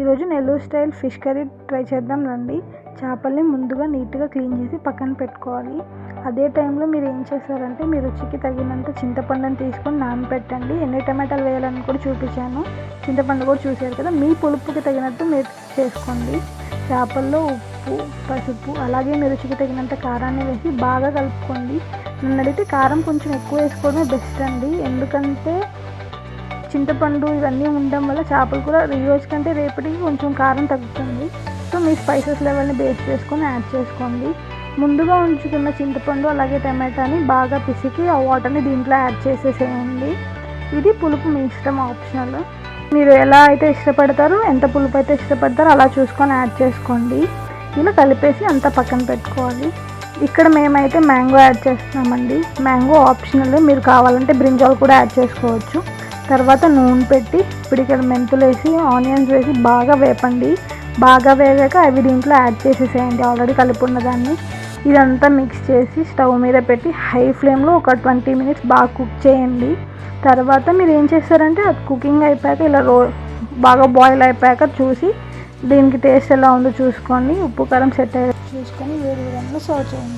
ఈరోజు Nellore style fish curry try చేద్దాం రండి. చేపల్ని ముందుగా నీట్గా క్లీన్ చేసి పక్కన పెట్టుకోవాలి. అదే టైంలో మీరు ఏం చేస్తారంటే మీ రుచికి తగినంత చింతపండుని తీసుకొని నానబెట్టండి. ఎన్ని టమాటాలు వేయాలని కూడా చూపించాను, చింతపండు కూడా చూసారు కదా. మీ పులుపుకి తగినట్టు మీరు చేసుకోండి. చేపల్లో ఉప్పు, పసుపు, అలాగే మీ రుచికి తగినంత కారాన్ని వేసి బాగా కలుపుకోండి. నన్ను అడిగితే కారం కొంచెం ఎక్కువ వేసుకోవడమే బెస్ట్ అండి, ఎందుకంటే చింతపండు ఇవన్నీ ఉండడం వల్ల చేపలు కూడా ఈ రోజు కంటే రేపటికి కొంచెం కారం తగ్గుతుంది. సో మీ స్పైసెస్ లెవెల్ని బేస్ చేసుకొని యాడ్ చేసుకోండి. ముందుగా ఉంచుకున్న చింతపండు అలాగే టమాటాని బాగా పిసికి ఆ వాటర్ని దీంట్లో యాడ్ చేసేసేయండి. ఇది పులుపు మీ ఇష్టం, ఆప్షనల్. మీరు ఎలా అయితే ఇష్టపడతారో, ఎంత పులుపు అయితే ఇష్టపడతారో అలా చూసుకొని యాడ్ చేసుకోండి. ఇలా కలిపేసి అంతా పక్కన పెట్టుకోవాలి. ఇక్కడ మేమైతే మ్యాంగో యాడ్ చేస్తున్నామండి. మ్యాంగో ఆప్షనల్, మీరు కావాలంటే బ్రింజాల్ కూడా యాడ్ చేసుకోవచ్చు. తర్వాత నూనె పెట్టి పిడికెడు మెంతులు వేసి ఆనియన్స్ వేసి బాగా వేపండి. బాగా వేగాక అవి దీంట్లో యాడ్ చేసేసేయండి, ఆల్రెడీ కలిపి ఉన్నదాన్ని. ఇదంతా మిక్స్ చేసి స్టవ్ మీద పెట్టి హై ఫ్లేమ్లో ఒక 20 మినిట్స్ బాగా కుక్ చేయండి. తర్వాత మీరు ఏం చేస్తారంటే అది కుకింగ్ అయిపోయాక ఇలా బాగా బాయిల్ అయిపోయాక చూసి దీనికి టేస్ట్ ఎలా ఉందో చూసుకొని ఉప్పు కారం సెట్ అయ్యేది చూసుకొని వేడి విధంగా సర్వ్ చేయండి.